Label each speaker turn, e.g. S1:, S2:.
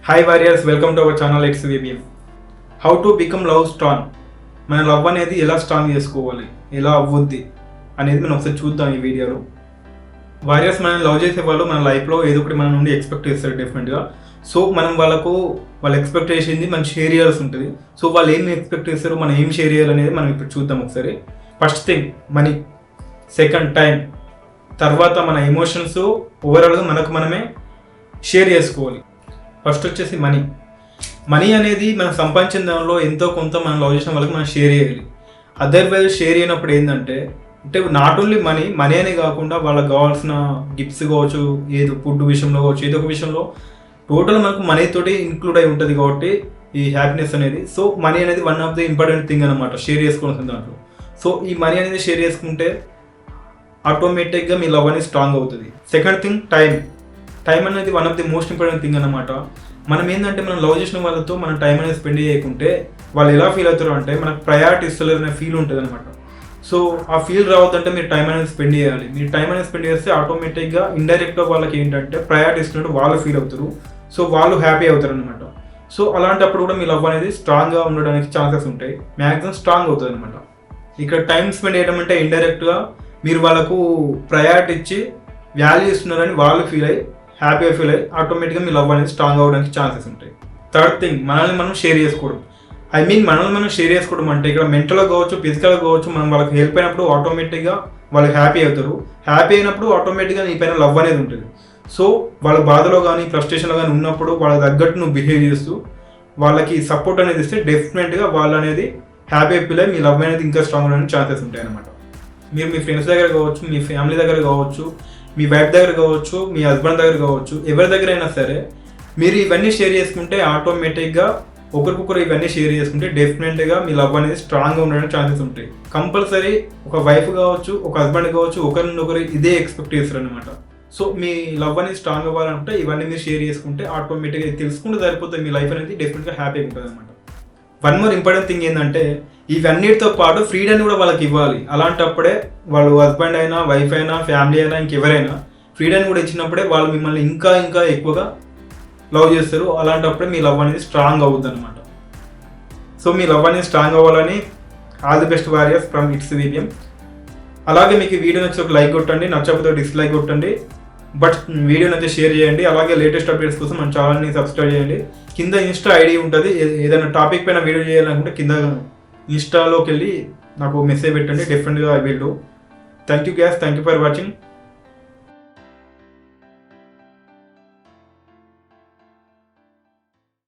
S1: Hi warriors, welcome to our channel. It's VBM. How to become love strong. మన love అనేది ఎలా strong చేసుకోవాలి, ఎలా అవ్వద్ది అనేది మనం ఒకసారి చూద్దాం ఈ వీడియోలో. వారియర్స్ మనం లవ్ చేసే వాళ్ళు మన లైఫ్లో ఏదో ఒకటి మన నుండి ఎక్స్పెక్ట్ చేస్తారు డెఫినెట్గా. సో మనం వాళ్ళు ఎక్స్పెక్ట్ చేసింది మనం షేర్ చేయాల్సి ఉంటుంది. సో వాళ్ళు ఏం ఎక్స్పెక్ట్ చేస్తారు, మనం ఏం షేర్ చేయాలనేది మనం ఇప్పుడు చూద్దాం ఒకసారి. First thing money, second time, తర్వాత మన ఎమోషన్స్ ఓవరాల్గా మనమే షేర్ చేసుకోవాలి. ఫస్ట్ వచ్చేసి మనీ అనేది మనం సంపాదించిన దానిలో ఎంతో కొంత మనం లవ్ చేసిన వాళ్ళకి మనం షేర్ చేయాలి. అదర్వైజ్ షేర్ చేయనప్పుడు ఏంటంటే నాట్ ఓన్లీ మనీ అనే కాకుండా వాళ్ళకి కావాల్సిన గిఫ్ట్స్ కావచ్చు, ఏదో ఫుడ్ విషయంలో కావచ్చు, ఏదో ఒక విషయంలో టోటల్ మనకు మనీ తోటి ఇంక్లూడ్ అయి ఉంటుంది కాబట్టి ఈ హ్యాపీనెస్ అనేది. సో మనీ అనేది one of the important thing అనమాట షేర్ చేసుకోవాల్సిన దాంట్లో. సో ఈ మనీ అనేది షేర్ చేసుకుంటే ఆటోమేటిక్గా మీ లవ్ అనేది స్ట్రాంగ్ అవుతుంది. సెకండ్ థింగ్ టైం అనేది one of the most important thing అనమాట. మనం ఏంటంటే మనం లవ్ చేసిన వాళ్ళతో మనం టైం అనేది స్పెండ్ చేయకుంటే వాళ్ళు ఎలా ఫీల్ అవుతారు అంటే మనకు ప్రయారిటీ ఇస్తలేరు అనే ఫీల్ ఉంటుంది అనమాట. సో ఆ ఫీల్ రావద్దంటే మీరు టైం అనేది స్పెండ్ చేయాలి. మీరు టైం అనేది స్పెండ్ చేస్తే ఆటోమేటిక్గా ఇండైరెక్ట్గా వాళ్ళకి ఏంటంటే ప్రయారిటీ ఇస్తున్నట్టు వాళ్ళు ఫీల్ అవుతారు. సో వాళ్ళు హ్యాపీ అవుతారు అనమాట. సో అలాంటప్పుడు కూడా మీ లవ్ అనేది స్ట్రాంగ్గా ఉండడానికి ఛాన్సెస్ ఉంటాయి, మ్యాక్సిమం స్ట్రాంగ్ అవుతుంది అనమాట. ఇక్కడ టైం స్పెండ్ చేయడం అంటే ఇండైరెక్ట్గా మీరు వాళ్ళకు ప్రయారిటీ ఇచ్చి వాల్యూ ఇస్తున్నారని వాళ్ళు హ్యాపీగా ఫీల్ అయ్యి ఆటోమేటిక్గా మీ లవ్ అనేది స్ట్రాంగ్ అవ్వడానికి ఛాన్సెస్ ఉంటాయి. థర్డ్ థింగ్ మనల్ని మనం షేర్ చేసుకోవడం. మనల్ని మనం షేర్ చేసుకోవడం అంటే ఇక్కడ మెంటల్గా కావచ్చు, ఫిజికల్గా కావచ్చు, మనం వాళ్ళకి హెల్ప్ అయినప్పుడు ఆటోమేటిక్గా వాళ్ళు హ్యాపీ అవుతారు. హ్యాపీ అయినప్పుడు ఆటోమేటిక్గా నీ పైన లవ్ అనేది ఉంటుంది. సో వాళ్ళ బాధలో కానీ ఫ్రస్ట్రేషన్లో కానీ ఉన్నప్పుడు వాళ్ళ తగ్గట్టు నువ్వు బిహేవ్ చేస్తూ వాళ్ళకి సపోర్ట్ అనేది ఇస్తే డెఫినెట్గా వాళ్ళు అనేది హ్యాపీ ఫీల్ అయ్యి మీ లవ్ అనేది ఇంకా స్ట్రాంగ్ అవడానికి ఛాన్సెస్ ఉంటాయి అనమాట. మీరు మీ ఫ్రెండ్స్ దగ్గర కావచ్చు, మీ ఫ్యామిలీ దగ్గర కావచ్చు, మీ వైఫ్ దగ్గర కావచ్చు, మీ హస్బెండ్ దగ్గర కావచ్చు, ఎవరి దగ్గర అయినా సరే మీరు ఇవన్నీ షేర్ చేసుకుంటే ఆటోమేటిక్గా ఒకరికొకరు ఇవన్నీ షేర్ చేసుకుంటే డెఫినెట్గా మీ లవ్ అనేది స్ట్రాంగ్గా ఉండడానికి ఛాన్సెస్ ఉంటాయి. కంపల్సరీ ఒక వైఫ్ కావచ్చు, ఒక హస్బెండ్ కావచ్చు, ఒకరినొకరు ఇదే ఎక్స్పెక్ట్ చేస్తారు అనమాట. సో మీ లవ్ అనేది స్ట్రాంగ్ అవ్వాలంటే ఇవన్నీ మీరు షేర్ చేసుకుంటే ఆటోమేటిక్గా తెలుసుకుంటే సరిపోతుంది. మీ లైఫ్ అనేది డెఫినెట్గా హ్యాపీగా ఉంటుంది అనమాట. వన్ మోర్ ఇంపార్టెంట్ థింగ్ ఏంటంటే ఇవన్నిటితో పాటు ఫ్రీడమ్ కూడా వాళ్ళకి ఇవ్వాలి. అలాంటప్పుడే వాళ్ళు హస్బెండ్ అయినా, వైఫ్ అయినా, ఫ్యామిలీ అయినా, ఇంకెవరైనా ఫ్రీడమ్ కూడా ఇచ్చినప్పుడే వాళ్ళు మిమ్మల్ని ఇంకా ఇంకా ఎక్కువగా లవ్ చేస్తారు. అలాంటప్పుడే మీ లవ్ అనేది స్ట్రాంగ్ అవుతుంది అనమాట. సో మీ లవ్ అనేది స్ట్రాంగ్ అవ్వాలని all the best warriors from it's VBM. అలాగే మీకు ఈ వీడియో నచ్చి ఒక లైక్ కొట్టండి, నచ్చకపోతే డిస్లైక్ కొట్టండి, బట్ వీడియో నచ్చి షేర్ చేయండి. అలాగే లేటెస్ట్ అప్డేట్స్ కోసం మన ఛానల్ని సబ్స్క్రైబ్ చేయండి. కింద ఇన్స్టా ఐడి ఉంటుంది. ఏదైనా టాపిక్ పైన వీడియో చేయాలనుకుంటే కింద ఇన్స్టాలోకి వెళ్ళి నాకు మెసేజ్ పెట్టండి. డెఫినెట్గా I will do. Thank you guys, thank you for watching.